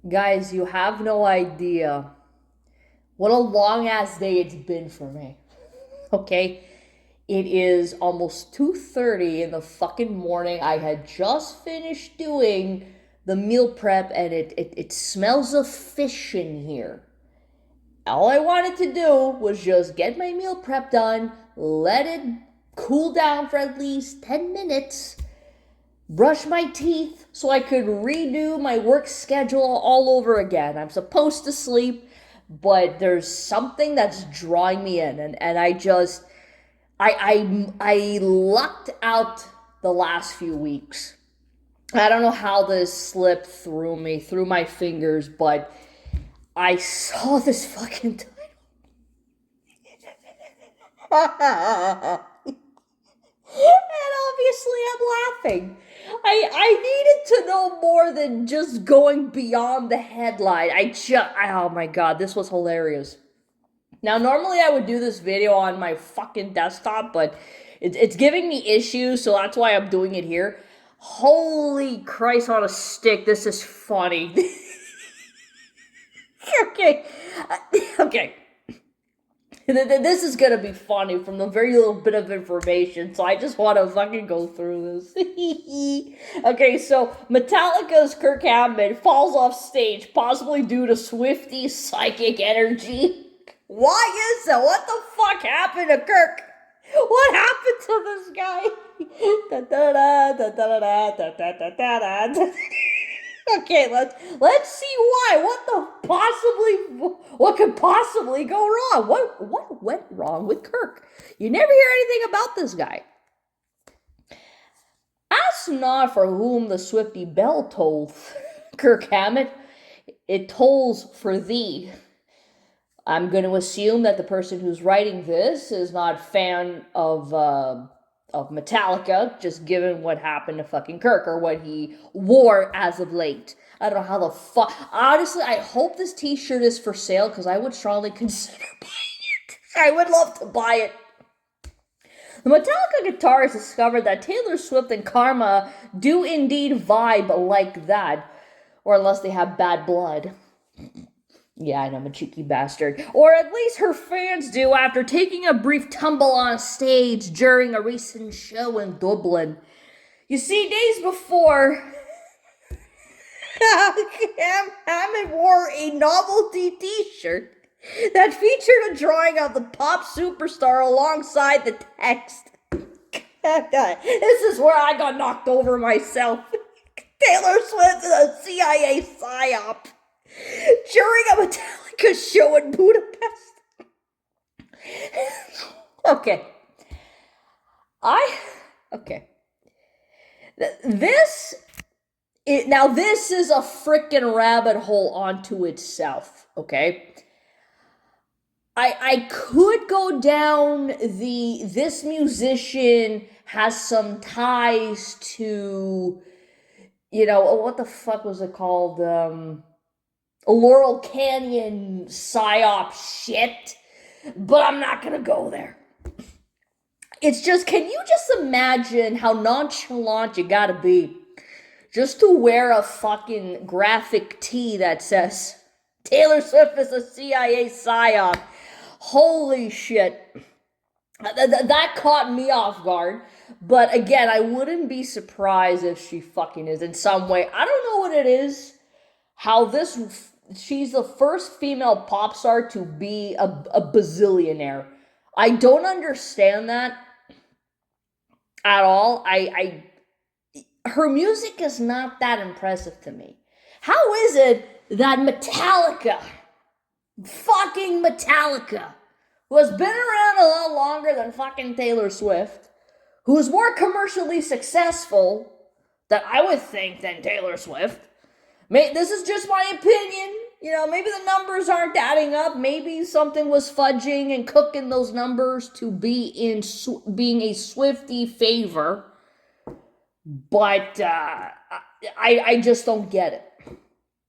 Guys, you have no idea what a long ass day it's been for me. Okay? It is almost 2:30 in the fucking morning. I had just finished doing the meal prep and it smells of fish in here. All I wanted to do was just get my meal prep done, let it cool down for at least 10 minutes, brush my teeth so I could redo my work schedule all over again. I'm supposed to sleep, but there's something that's drawing me in, and I lucked out the last few weeks. I don't know how this slipped through my fingers, but I saw this fucking title. And obviously I'm laughing. I needed to know more than just going beyond the headline. Oh my god, this was hilarious. Now, normally I would do this video on my fucking desktop, but it's giving me issues, so that's why I'm doing it here. Holy Christ on a stick, this is funny. Okay. Okay. This is gonna be funny from the very little bit of information, so I just want to fucking go through this. Okay, so Metallica's Kirk Hammett falls off stage, possibly due to Swifty's psychic energy. Why is that? What the fuck happened to Kirk? What happened to this guy? Okay, let's see why. What could possibly go wrong? What went wrong with Kirk? You never hear anything about this guy. Ask not for whom the Swifty bell tolleth, Kirk Hammett. It tolls for thee. I'm going to assume that the person who's writing this is not a fan of Metallica, just given what happened to fucking Kirk, or what he wore as of late. I don't know how the fuck. Honestly, I hope this t-shirt is for sale, because I would strongly consider buying it. I would love to buy it. The Metallica guitarist discovered that Taylor Swift and Karma do indeed vibe like that, or unless they have bad blood. Yeah, I know, I'm a cheeky bastard. Or at least her fans do after taking a brief tumble on stage during a recent show in Dublin. You see, days before, Hammett wore a novelty t-shirt that featured a drawing of the pop superstar alongside the text. This is where I got knocked over myself. Taylor Swift is a CIA Psy-op during a Metallica show in Budapest. Okay. This is a frickin' rabbit hole onto itself, okay? I could go down this musician has some ties to, what the fuck was it called? Laurel Canyon Psy-op shit, but I'm not gonna go there. It's just, can you just imagine how nonchalant you gotta be just to wear a fucking graphic tee that says Taylor Swift is a CIA Psy-op? Holy shit. That caught me off guard. But again, I wouldn't be surprised if she fucking is in some way. I don't know what it is. She's the first female pop star to be a bazillionaire. I don't understand that at all. Her music is not that impressive to me. How is it that fucking Metallica, who has been around a lot longer than fucking Taylor Swift, who is more commercially successful than I would think than Taylor Swift. This is just my opinion. Maybe the numbers aren't adding up. Maybe something was fudging and cooking those numbers to be in being a Swiftie favor. But I just don't get it.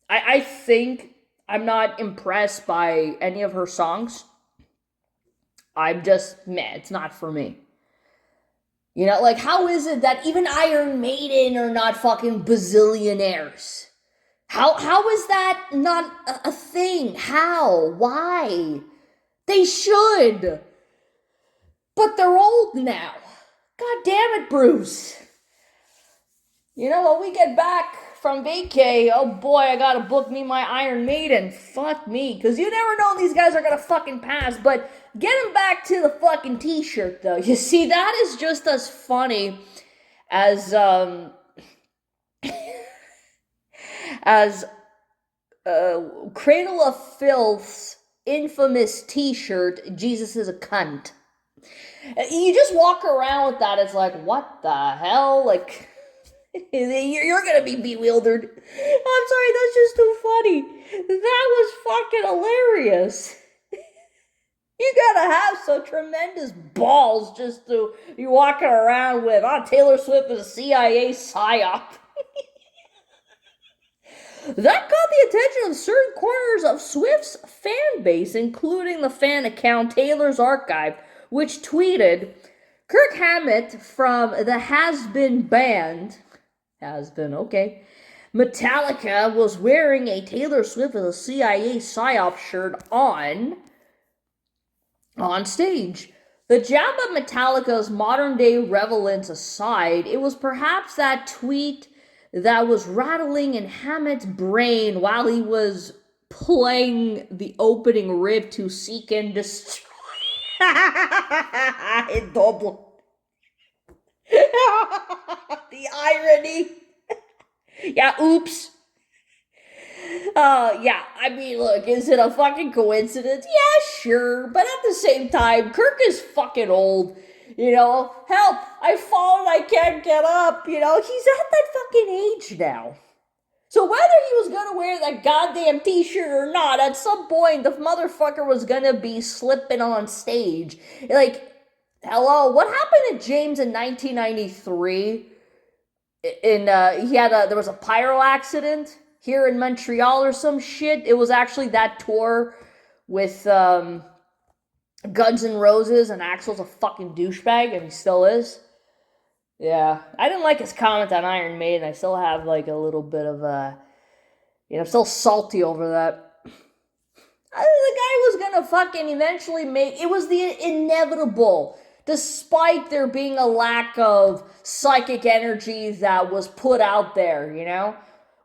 I think I'm not impressed by any of her songs. I'm just, it's not for me. How is it that even Iron Maiden are not fucking bazillionaires? How is that not a thing? How? Why? They should. But they're old now. God damn it, Bruce. You know, when we get back from vacay, oh boy, I gotta book me my Iron Maiden. Fuck me. Because you never know these guys are gonna fucking pass. But getting back to the fucking t-shirt, though. You see, that is just as funny as, as, Cradle of Filth's infamous t-shirt, Jesus is a cunt. You just walk around with that, it's like, what the hell? Like, you're gonna be bewildered. I'm sorry, that's just too funny. That was fucking hilarious. You gotta have some tremendous balls just to be walking around with, Taylor Swift is a CIA Psy-op. That got the attention of certain corners of Swift's fan base, including the fan account Taylor's Archive, which tweeted, Kirk Hammett from the Has-Been band, Has-Been, okay, Metallica was wearing a Taylor Swift as a CIA Psy-op shirt on stage. The jab of Metallica's modern-day relevance aside, it was perhaps that tweet that was rattling in Hammett's brain while he was playing the opening riff to Seek and Destroy. In double. The irony. Yeah, oops. Yeah, I mean, look, is it a fucking coincidence? Yeah, sure, but at the same time, Kirk is fucking old. You know, help, I've fallen, I can't get up. You know, he's at that fucking age now. So whether he was gonna wear that goddamn t-shirt or not, at some point, the motherfucker was gonna be slipping on stage. Like, hello, what happened to James in 1993? There was a pyro accident here in Montreal or some shit. It was actually that tour with, Guns N' Roses, and Axl's a fucking douchebag, and he still is. Yeah, I didn't like his comment on Iron Maiden. I still have like a little bit of I'm still salty over that. The guy was gonna fucking eventually it was the inevitable, despite there being a lack of psychic energy that was put out there, you know?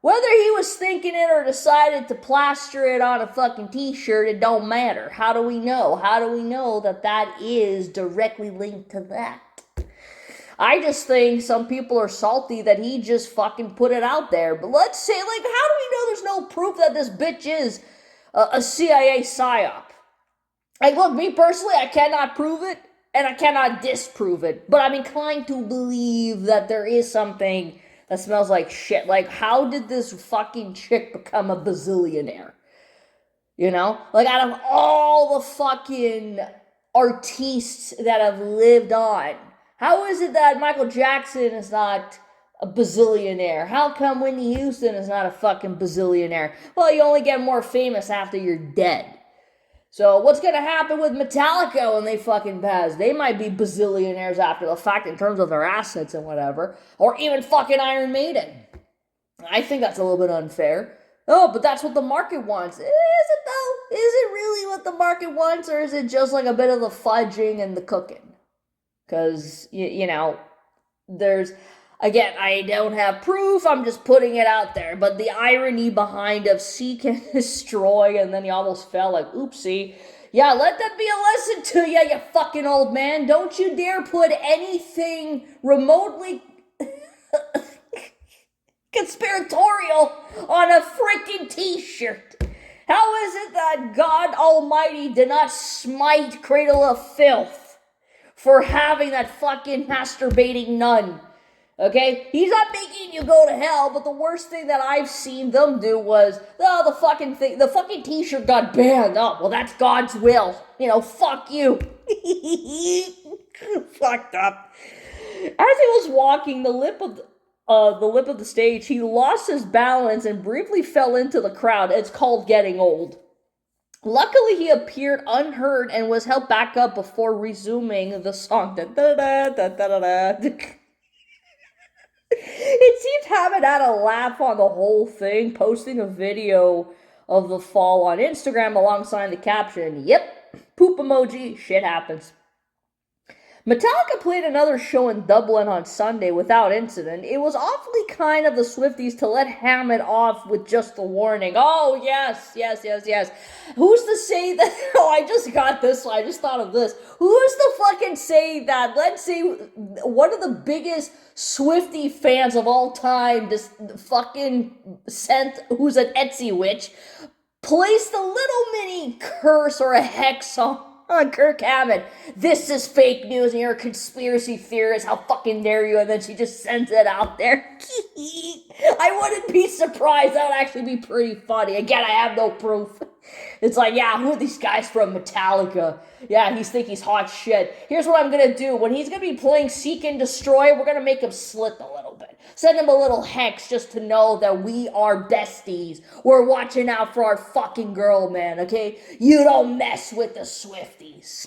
Whether he was thinking it or decided to plaster it on a fucking t-shirt, it don't matter. How do we know? How do we know that is directly linked to that? I just think some people are salty that he just fucking put it out there. But let's say, like, how do we know there's no proof that this bitch is a CIA psyop? Like, look, me personally, I cannot prove it, and I cannot disprove it. But I'm inclined to believe that there is something that smells like shit. Like, how did this fucking chick become a bazillionaire? You know? Like, out of all the fucking artistes that have lived on, how is it that Michael Jackson is not a bazillionaire? How come Whitney Houston is not a fucking bazillionaire? Well, you only get more famous after you're dead. So what's going to happen with Metallica when they fucking pass? They might be bazillionaires after the fact in terms of their assets and whatever. Or even fucking Iron Maiden. I think that's a little bit unfair. Oh, but that's what the market wants. Is it though? Is it really what the market wants? Or is it just like a bit of the fudging and the cooking? Because, you know, there's... Again, I don't have proof, I'm just putting it out there. But the irony behind of Seek and Destroy, and then he almost fell like, oopsie. Yeah, let that be a lesson to you, you fucking old man. Don't you dare put anything remotely conspiratorial on a freaking t-shirt. How is it that God Almighty did not smite Cradle of Filth for having that fucking masturbating nun? Okay? He's not making you go to hell, but the worst thing that I've seen them do was, the fucking t-shirt got banned. Oh, well, that's God's will. You know, fuck you. Fucked up. As he was walking the lip of the stage, he lost his balance and briefly fell into the crowd. It's called getting old. Luckily, he appeared unhurt and was helped back up before resuming the song. Da, da, da, da, da, da, da. It seems Hammett had a laugh on the whole thing, posting a video of the fall on Instagram alongside the caption, "Yep, poop emoji, shit happens." Metallica played another show in Dublin on Sunday without incident. It was awfully kind of the Swifties to let Hammett off with just the warning. Oh, yes, yes, yes, yes. Who's to say that? Oh, I just got this. I just thought of this. Who's to fucking say that? Let's say one of the biggest Swiftie fans of all time, this fucking sent, who's an Etsy witch, placed a little mini curse or a hex on Kirk Hammett. "This is fake news and you're a conspiracy theorist. How fucking dare you?" And then she just sends it out there. I wouldn't be surprised. That would actually be pretty funny. Again, I have no proof. It's like, yeah, who are these guys from Metallica? Yeah, he's hot shit. Here's what I'm gonna do. When he's gonna be playing Seek and Destroy, we're gonna make him slit a little bit. Send him a little hex just to know that we are besties. We're watching out for our fucking girl, man, okay? You don't mess with the Swifties.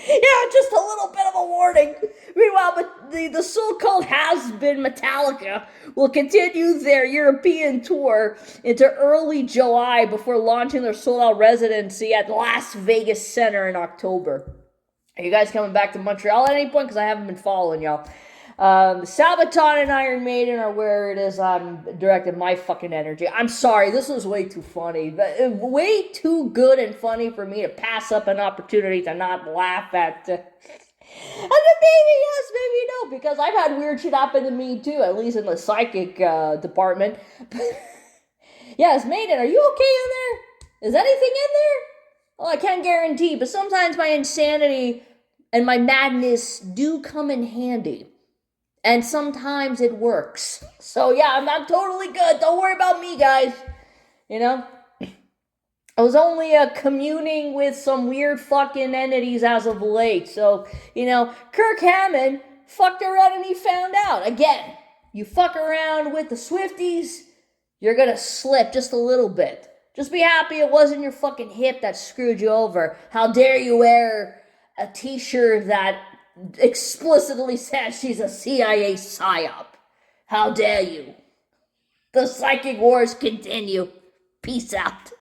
Yeah, just a little bit of a warning. Meanwhile, but the so-called has-been Metallica will continue their European tour into early July before launching their sold-out residency at Las Vegas Center in October. Are you guys coming back to Montreal at any point? Because I haven't been following y'all. Sabaton and Iron Maiden are where it is I'm directing my fucking energy. I'm sorry, this was way too funny. Way too good and funny for me to pass up an opportunity to not laugh at. And then maybe yes, maybe no, because I've had weird shit happen to me too, at least in the psychic department. Yes, Maiden, are you okay in there? Is anything in there? Well, I can't guarantee, but sometimes my insanity and my madness do come in handy. And sometimes it works. So yeah, I'm totally good. Don't worry about me, guys. You know? I was only communing with some weird fucking entities as of late. So, Kirk Hammett fucked around and he found out. Again, you fuck around with the Swifties, you're gonna slip just a little bit. Just be happy it wasn't your fucking hip that screwed you over. How dare you wear a t-shirt that explicitly says she's a CIA Psy-op. How dare you? The psychic wars continue. Peace out.